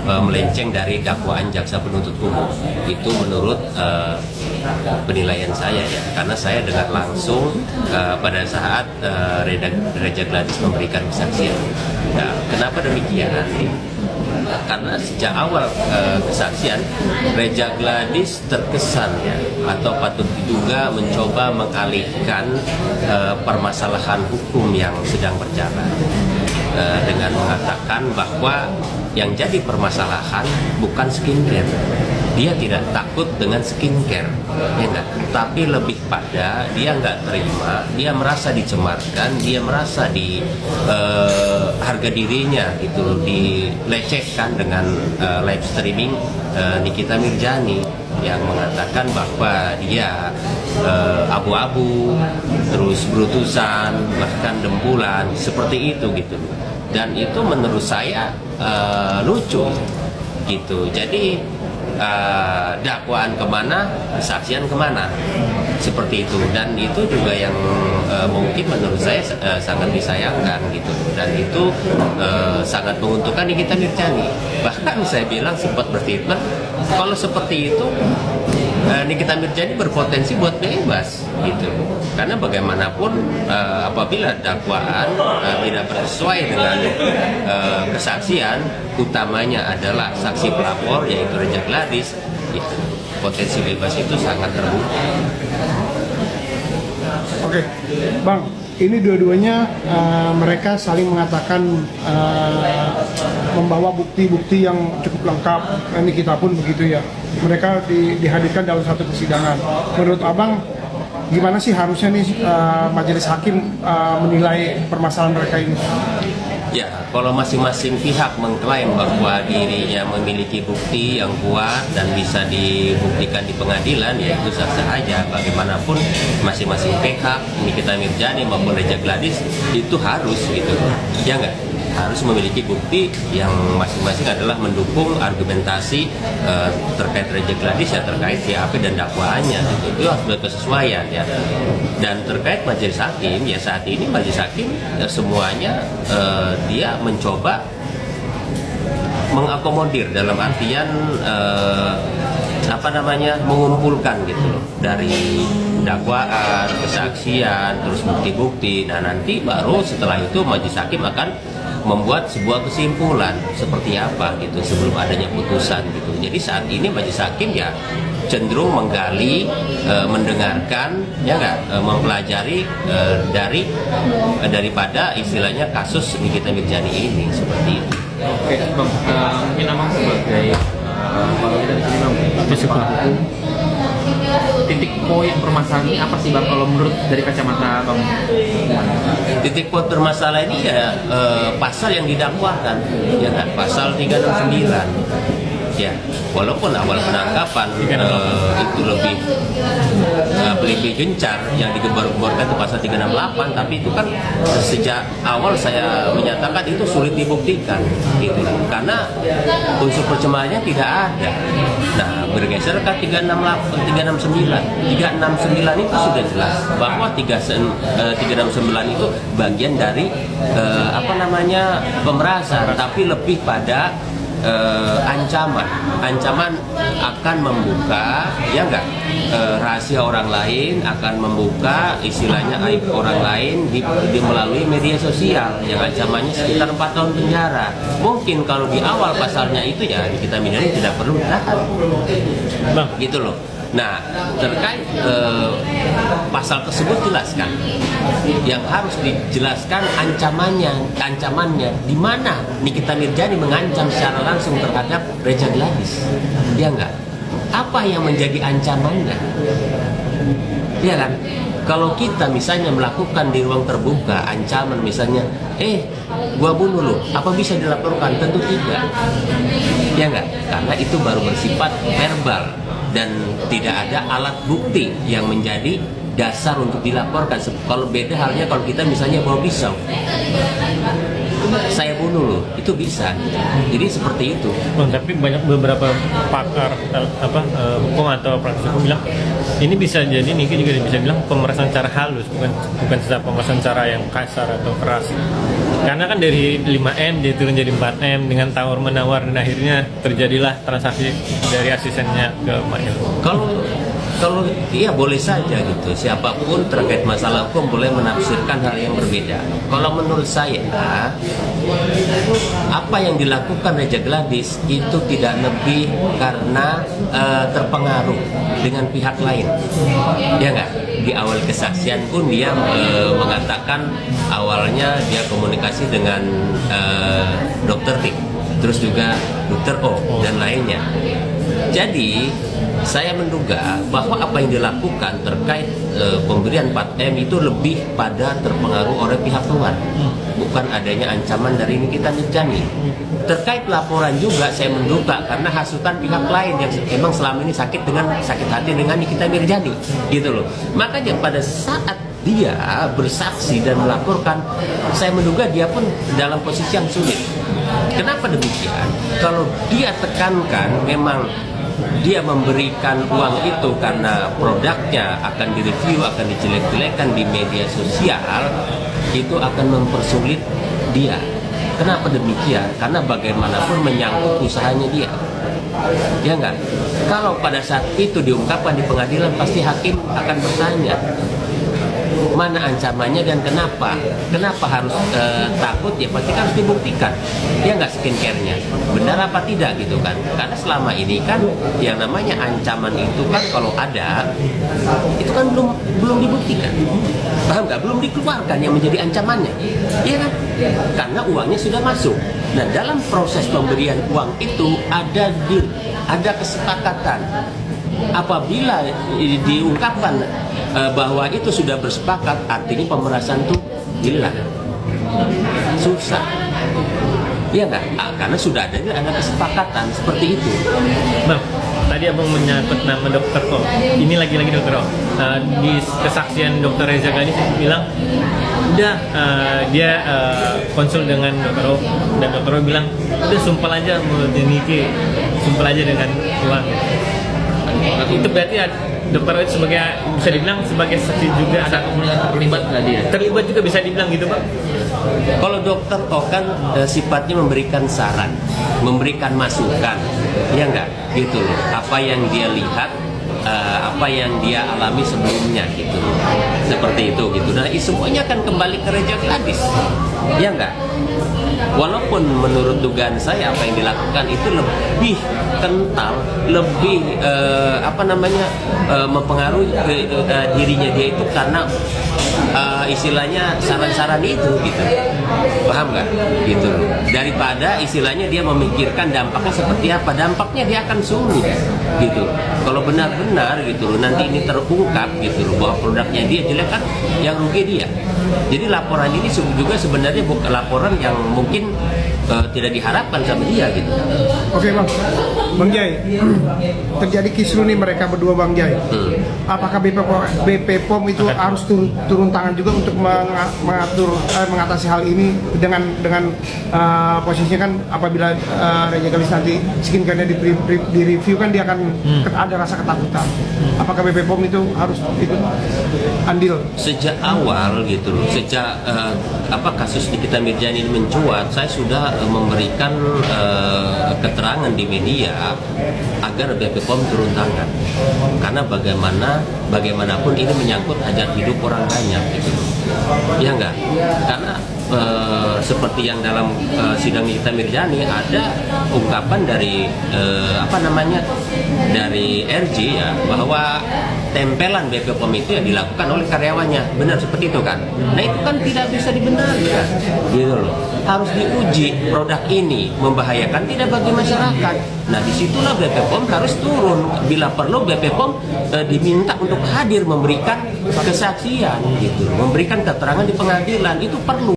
melenceng dari dakwaan jaksa penuntut umum. Itu menurut penilaian saya ya, karena saya dengar langsung pada saat Reja Gladys memberikan kesaksian. Nah, kenapa demikian? Karena sejak awal kesaksian Reja Gladys terkesan ya, atau patut diduga mencoba mengalihkan permasalahan hukum yang sedang berjalan dengan mengatakan bahwa yang jadi permasalahan bukan skincare. Dia tidak takut dengan skincare, ya enggak? Tapi lebih pada dia nggak terima, dia merasa dicemarkan, dia merasa di harga dirinya gitu dilecehkan dengan live streaming Nikita Mirzani yang mengatakan bahwa dia abu-abu, terus berutusan, bahkan dempulan, seperti itu gitu. Dan itu menurut saya lucu gitu. Jadi dakwaan kemana, kesaksian kemana, seperti itu. Dan itu juga yang mungkin menurut saya sangat disayangkan gitu. Dan itu sangat menguntungkan Nikita Mirzani. Bahkan saya bilang sempat berstatement kalau seperti itu Nikita Mirzani berpotensi buat bebas gitu. Karena bagaimanapun apabila dakwaan tidak sesuai dengan kesaksian, utamanya adalah saksi pelapor yaitu Reja Gladys, gitu. Potensi bebas itu sangat terbuka. Oke, Bang, ini dua-duanya mereka saling mengatakan membawa bukti-bukti yang cukup lengkap. Ini kita pun begitu ya. Mereka dihadirkan dalam satu persidangan. Menurut Abang, gimana sih harusnya nih majelis hakim menilai permasalahan mereka ini? Ya, kalau masing-masing pihak mengklaim bahwa dirinya memiliki bukti yang kuat dan bisa dibuktikan di pengadilan, ya itu sah-sah aja. Bagaimanapun masing-masing pihak, Nikita Mirzani maupun Reja Gladys itu harus gitu, ya enggak? Harus memiliki bukti yang masing-masing adalah mendukung argumentasi terkait Reja Gladys ya, terkait BAP dan dakwaannya gitu. Itu harus berkesesuaian ya. Dan terkait majelis hakim ya, saat ini majelis hakim ya, semuanya dia mencoba mengakomodir dalam artian mengumpulkan gitu loh, dari dakwaan, kesaksian, terus bukti-bukti. Nah nanti baru setelah itu majelis hakim akan membuat sebuah kesimpulan seperti apa gitu sebelum adanya putusan gitu. Jadi saat ini majelis hakim ya cenderung menggali, mendengarkan, ya nggak, mempelajari daripada istilahnya kasus Nikita Mirzani ini, seperti itu. Oke, Bang, mungkin Abang sebagai kalau kita di sini Bang, hukum, titik poin permasalahan ini apa sih Bang kalau menurut dari kacamata Bang? Titik poin permasalahan ini ya pasal yang didakwakan, ya kan, pasal 369. Ya, walaupun awal penangkapan itu lebih gencar, yang digembar-gemborkan itu pasal 368, tapi itu kan sejak awal saya menyatakan itu sulit dibuktikan gitu, karena unsur pencemarannya tidak ada. Nah, bergeser ke 369 itu sudah jelas bahwa 369 itu bagian dari pemerasan, tapi lebih pada ancaman akan membuka, ya enggak, rahasia orang lain, akan membuka istilahnya aib orang lain di melalui media sosial yang ancamannya sekitar 4 tahun penjara. Mungkin kalau di awal pasalnya itu ya Nikita Mirzani tidak perlu ditahan, gitu loh. Nah, terkait pasal tersebut jelaskan, yang harus dijelaskan ancamannya di mana Nikita Mirzani mengancam secara langsung terhadap Reja Gladys, ya enggak? Apa yang menjadi ancamannya, ya kan? Kalau kita misalnya melakukan di ruang terbuka ancaman misalnya, gua bunuh lo, apa bisa dilaporkan? Tentu tidak, ya enggak? Karena itu baru bersifat verbal dan tidak ada alat bukti yang menjadi dasar untuk dilaporkan. Kalau beda halnya kalau kita misalnya bawa pisau, saya bunuh dulu, itu bisa. Jadi seperti itu. Tapi banyak beberapa pakar hukum atau praktisi hukum bilang ini bisa jadi, Niki juga bisa bilang pemerasan secara halus, bukan pemerasan secara yang kasar atau keras. Karena kan dari 5M dia turun jadi 4M dengan tawar menawar, dan akhirnya terjadilah transaksi dari asistennya ke Mail. Kalau iya boleh saja gitu, siapapun terkait masalah hukum boleh menafsirkan hal yang berbeda. Kalau menurut saya, apa yang dilakukan Reja Gladys itu tidak lebih karena terpengaruh dengan pihak lain, ya nggak? Di awal kesaksian pun dia mengatakan awalnya dia komunikasi dengan dokter T, terus juga dokter O dan lainnya. Jadi saya menduga bahwa apa yang dilakukan terkait pemberian 4M itu lebih pada terpengaruh oleh pihak luar, bukan adanya ancaman dari Nikita Mirzani. Terkait laporan juga saya menduga karena hasutan pihak lain yang memang selama ini sakit hati dengan Nikita Mirzani, gitu loh. Makanya pada saat dia bersaksi dan melaporkan, saya menduga dia pun dalam posisi yang sulit. Kenapa demikian? Kalau dia tekankan memang dia memberikan uang itu karena produknya akan direview, akan dijelek-jelekan di media sosial, itu akan mempersulit dia. Kenapa demikian? Karena bagaimanapun menyangkut usahanya dia, ya enggak? Kalau pada saat itu diungkapkan di pengadilan, pasti hakim akan bertanya mana ancamannya dan kenapa harus takut, ya pasti kan harus dibuktikan, ya nggak skincare-nya benar apa tidak gitu kan. Karena selama ini kan yang namanya ancaman itu kan kalau ada itu kan belum dibuktikan, paham nggak, belum dikeluarkan yang menjadi ancamannya, iya kan, karena uangnya sudah masuk. Nah dalam proses pemberian uang itu ada deal, ada kesepakatan. Apabila diungkapkan bahwa itu sudah bersepakat, artinya pemerasan itu hilang, susah, ya nggak? Karena sudah ada kesepakatan seperti itu. Bang, tadi abang menyangkut nama dokter O. Ini lagi-lagi dokter O. Di kesaksian dokter Reja Gladys bilang, udah dia konsul dengan dokter O, dan dokter O bilang, udah sumpah aja mulutnya Niki, sumpah aja dengan uang. Itu berarti dokter itu sebagai, bisa dibilang sebagai saksi juga, Ada terlibat nggak dia? terlibat juga bisa dibilang gitu Pak? Kalau dokter O kan sifatnya memberikan saran, memberikan masukan, ya enggak, gitu loh. Apa yang dia lihat, apa yang dia alami sebelumnya gitu loh. Seperti itu gitu. Nah, semuanya akan kembali ke Reja Gladys, ya enggak. Walaupun menurut dugaan saya apa yang dilakukan itu lebih kental, lebih mempengaruhi dirinya dia itu karena istilahnya saran-saran itu gitu, paham nggak gitu, daripada istilahnya dia memikirkan dampaknya seperti apa. Dampaknya dia akan sulit gitu kalau benar-benar gitu loh nanti ini terungkap gitu loh bahwa produknya dia jelek, kan yang rugi dia. Jadi laporan ini juga sebenarnya bukan laporan yang mungkin tidak diharapkan sama dia gitu. Oke Bang Jai, terjadi kisruh nih mereka berdua Bang Jai. Apakah BP POM itu harus turun tangan juga untuk mengatasi hal ini dengan posisinya kan apabila Reja Gladys nanti skincare-nya di review kan dia akan ada rasa ketakutan. Apakah BP POM itu harus ikut andil? Sejak awal gitu loh, sejak kasus Nikita Mirzani ini mencuat, saya sudah memberikan keterangan di media agar BP POM turun tangan, karena bagaimanapun ini menyangkut hajat hidup orang banyak gitu, ya enggak? Karena seperti yang dalam sidang Nikita Mirzani ada ungkapan dari dari RJ ya, bahwa tempelan BP POM itu yang dilakukan oleh karyawannya, benar seperti itu kan? Nah itu kan tidak bisa dibenarkan, gitu loh. Harus diuji produk ini membahayakan tidak bagi masyarakat. Nah disitulah BP POM harus turun. Bila perlu BP POM diminta untuk hadir memberikan kesaksian, gitu, memberikan keterangan di pengadilan, itu perlu.